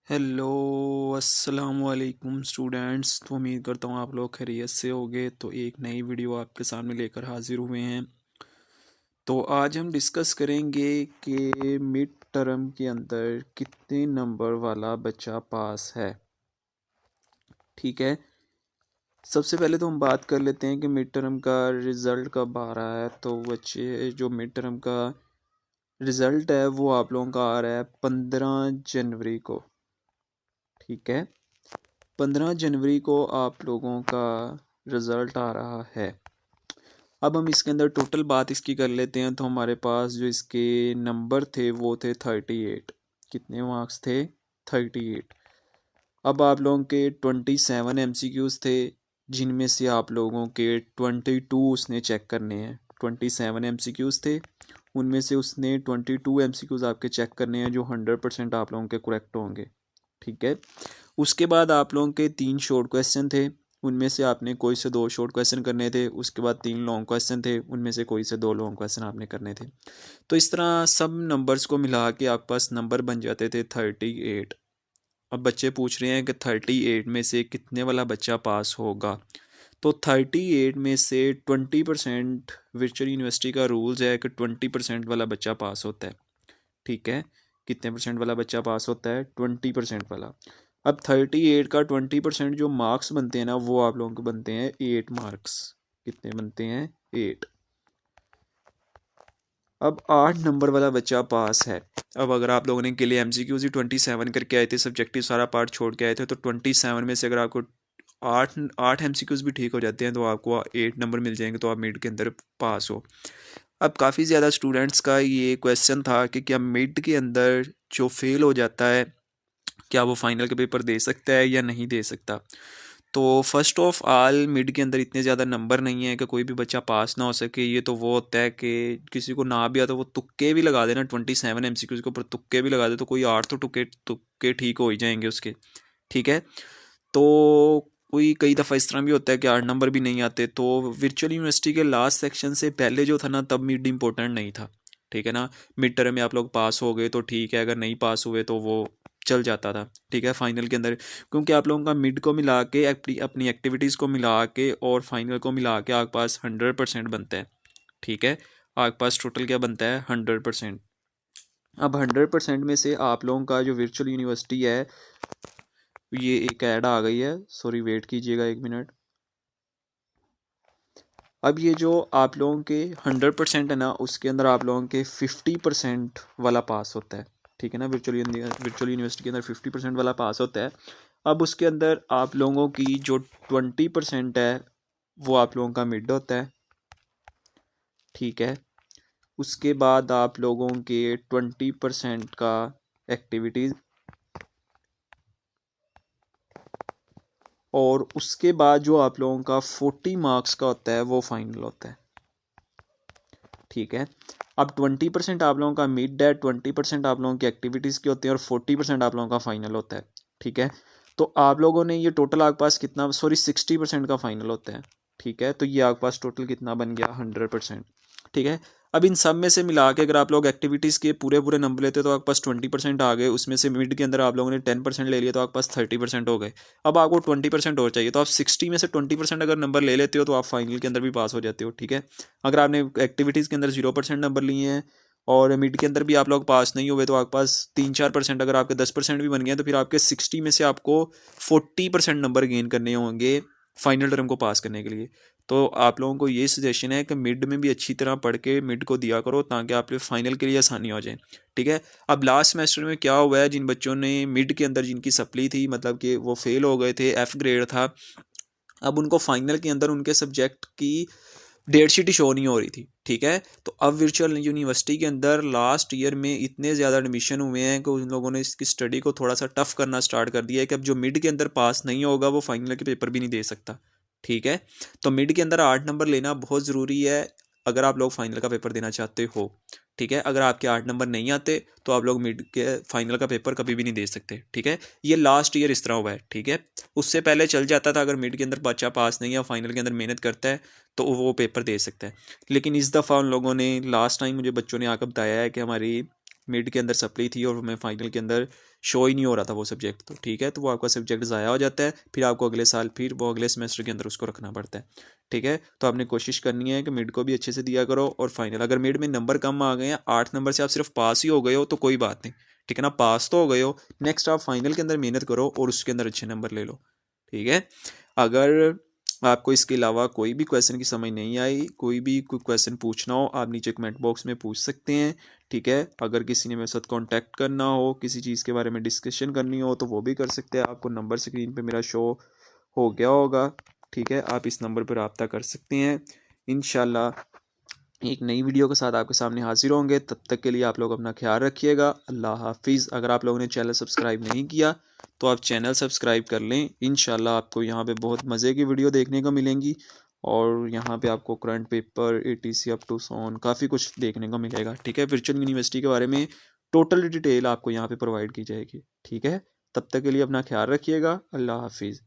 Hello, अस्सलाम वालेकुम students. तो उम्मीद करता हूँ आप लोग खैरियत से होंगे। तो एक नई वीडियो आपके सामने लेकर हाजिर हुए हैं। तो आज हम डिस्कस करेंगे कि मिड टर्म के अंदर कितने नंबर वाला बच्चा पास है। ठीक है, सबसे पहले तो हम बात कर लेते हैं कि मिड टर्म का रिज़ल्ट कब आ रहा है। तो बच्चे, जो मिड टर्म का रिज़ल्ट है वो आप लोगों का आ रहा है 15 जनवरी को। ठीक है, 15 जनवरी को आप लोगों का रिज़ल्ट आ रहा है। अब हम इसके अंदर टोटल बात इसकी कर लेते हैं। तो हमारे पास जो इसके नंबर थे वो थे 38। कितने मार्क्स थे? 38। अब आप लोगों के 27 MCQs थे, जिनमें से आप लोगों के 22 उसने चेक करने हैं। 27 MCQs थे, उनमें से उसने 22 MCQs आपके चेक करने हैं, जो 100% आप लोगों के करेक्ट होंगे। ठीक है, उसके बाद आप लोगों के 3 शॉर्ट क्वेश्चन थे, उनमें से आपने कोई से 2 शॉर्ट क्वेश्चन करने थे। उसके बाद 3 लॉन्ग क्वेश्चन थे, उनमें से कोई से 2 लॉन्ग क्वेश्चन आपने करने थे। तो इस तरह सब नंबर्स को मिला के आपके पास नंबर बन जाते थे 38। अब बच्चे पूछ रहे हैं कि 38 में से कितने वाला बच्चा पास होगा। तो 38 में से 20%, वर्चुअल यूनिवर्सिटी का रूल्स है कि 20% वाला बच्चा पास होता है। ठीक है, कितने परसेंट वाला बच्चा पास होता है? 20% वाला। अब 38 का 20% जो मार्क्स बनते हैं ना, वो आप लोगों को बनते हैं 8 मार्क्स। कितने बनते हैं? 8। अब 8 नंबर वाला बच्चा पास है। अब अगर आप लोगों ने के लिए MCQs ही 27 करके आए थे, सब्जेक्टिव सारा पार्ट छोड़ के आए थे, तो 27 में से अगर आपको आठ आठ MCQs भी ठीक हो जाते हैं तो आपको 8 नंबर मिल जाएंगे, तो आप मिड के अंदर पास हो। अब काफ़ी ज़्यादा स्टूडेंट्स का ये क्वेश्चन था कि क्या मिड के अंदर जो फेल हो जाता है, क्या वो फाइनल का पेपर दे सकता है या नहीं दे सकता। तो फर्स्ट ऑफ ऑल, मिड के अंदर इतने ज़्यादा नंबर नहीं है कि कोई भी बच्चा पास ना हो सके। ये तो वो होता है कि किसी को ना भी आता, वो तुक्के भी लगा देना। 27 MCQs के ऊपर तुक्के भी लगा दे तो कोई 8 तो तुक्के तुक्के ठीक हो ही जाएंगे उसके। ठीक है, तो कोई कई दफ़ा इस तरह भी होता है कि 8 नंबर भी नहीं आते। तो वर्चुअल यूनिवर्सिटी के लास्ट सेक्शन से पहले जो था ना, तब मिड इम्पोर्टेंट नहीं था। ठीक है ना, मिड टर्म में आप लोग पास हो गए तो ठीक है, अगर नहीं पास हुए तो वो चल जाता था। ठीक है, फाइनल के अंदर क्योंकि आप लोगों का मिड को मिला के अपनी एक्टिविटीज़ को मिला के और फाइनल को मिला के आपके पास 100% बनता है। ठीक है, आपके पास टोटल क्या बनता है? 100%। अब 100% में से आप लोगों का जो वर्चुअल यूनिवर्सिटी है, ये एक ऐड आ गई है, सॉरी वेट कीजिएगा 1 मिनट। अब ये जो आप लोगों के 100% है ना, उसके अंदर आप लोगों के 50% वाला पास होता है। ठीक है ना, वर्चुअल यूनिवर्सिटी के अंदर 50% वाला पास होता है। अब उसके अंदर आप लोगों की जो 20% है वो आप लोगों का मिड होता है। ठीक है, उसके बाद आप लोगों के 20% का एक्टिविटीज़, और उसके बाद जो आप लोगों का 40 मार्क्स का होता है वो फाइनल होता है। ठीक है, अब 20% आप लोगों का मिड है, 20% आप लोगों की एक्टिविटीज़ की होती है, और 40% आप लोगों का फाइनल होता है। ठीक है, तो आप लोगों ने ये टोटल आपके पास कितना, सॉरी 60% का फाइनल होता है। ठीक है, तो ये आपके पास टोटल कितना बन गया? 100%। ठीक है, अब इन सब में से मिला के अगर आप लोग एक्टिविटीज़ के पूरे पूरे नंबर लेते तो आपके पास 20% आ गए। उसमें से मिड के अंदर आप लोगों ने 10% ले लिया तो आपके पास 30% हो गए। अब आपको 20% और चाहिए, तो आप 60 में से 20% अगर नंबर ले लेते हो तो आप फाइनल के अंदर भी पास हो जाते हो। ठीक है, अगर आपने एक्टिविटीज़ के अंदर 0% नंबर लिए हैं और मिड के अंदर भी आप लोग पास नहीं हुए, तो आपके पास 3-4%, अगर आपके 10% भी बन गए तो फिर आपके 60 में से आपको 40% नंबर गेन करने होंगे फाइनल टर्म को पास करने के लिए। तो आप लोगों को ये सजेशन है कि मिड में भी अच्छी तरह पढ़ के मिड को दिया करो, ताकि आपके फाइनल के लिए आसानी हो जाए। ठीक है, अब लास्ट सेमेस्टर में क्या हुआ है, जिन बच्चों ने मिड के अंदर जिनकी सप्ली थी, मतलब कि वो फेल हो गए थे, F ग्रेड था, अब उनको फाइनल के अंदर उनके सब्जेक्ट की डेट शीट ही शो नहीं हो रही थी। ठीक है, तो अब वर्चुअल यूनिवर्सिटी के अंदर लास्ट ईयर में इतने ज़्यादा एडमिशन हुए हैं कि उन लोगों ने इसकी स्टडी को थोड़ा सा टफ करना स्टार्ट कर दिया है कि अब जो मिड के अंदर पास नहीं होगा वो फाइनल के पेपर भी नहीं दे सकता। ठीक है, तो मिड के अंदर 8 नंबर लेना बहुत ज़रूरी है अगर आप लोग फाइनल का पेपर देना चाहते हो। ठीक है, अगर आपके 8 नंबर नहीं आते तो आप लोग मिड के फाइनल का पेपर कभी भी नहीं दे सकते। ठीक है, ये लास्ट ईयर इस तरह हुआ है। ठीक है, उससे पहले चल जाता था, अगर मिड के अंदर बच्चा पास नहीं है, फाइनल के अंदर मेहनत करता है तो वो पेपर दे सकता है। लेकिन इस दफ़ा उन लोगों ने लास्ट टाइम मुझे बच्चों ने आकर बताया है कि हमारी मिड के अंदर सप्ली थी और हमें फाइनल के अंदर शो ही नहीं हो रहा था वो सब्जेक्ट, तो ठीक है, तो वो आपका सब्जेक्ट ज़ाया हो जाता है, फिर आपको अगले साल फिर वो अगले सेमेस्टर के अंदर उसको रखना पड़ता है। ठीक है, तो आपने कोशिश करनी है कि मिड को भी अच्छे से दिया करो, और फाइनल अगर मिड में नंबर कम आ गए हैं, 8 नंबर से आप सिर्फ पास ही हो गए हो तो कोई बात नहीं, ठीक है ना, पास तो हो गए हो, नेक्स्ट आप फाइनल के अंदर मेहनत करो और उसके अंदर अच्छे नंबर ले लो। ठीक है, अगर आपको इसके अलावा कोई भी क्वेश्चन की समझ नहीं आई, कोई क्वेश्चन पूछना हो, आप नीचे कमेंट बॉक्स में पूछ सकते हैं। ठीक है, अगर किसी ने मेरे साथ कांटेक्ट करना हो, किसी चीज़ के बारे में डिस्कशन करनी हो तो वो भी कर सकते हैं। आपको नंबर स्क्रीन पे मेरा शो हो गया होगा, ठीक है, आप इस नंबर पर रब्ता कर सकते हैं। इंशाल्लाह एक नई वीडियो के साथ आपके सामने हाजिर होंगे, तब तक के लिए आप लोग अपना ख्याल रखिएगा। अल्लाह हाफिज़। अगर आप लोगों ने चैनल सब्सक्राइब नहीं किया तो आप चैनल सब्सक्राइब कर लें। इंशाल्लाह आपको यहाँ पे बहुत मज़े की वीडियो देखने को मिलेंगी, और यहाँ पे आपको current paper, ATC up to सॉन काफ़ी कुछ देखने को मिलेगा। ठीक है, वर्चुअल यूनिवर्सिटी के बारे में टोटल डिटेल आपको यहाँ पे प्रोवाइड की जाएगी। ठीक है, तब तक के लिए अपना ख्याल रखिएगा। अल्लाह हाफिज़।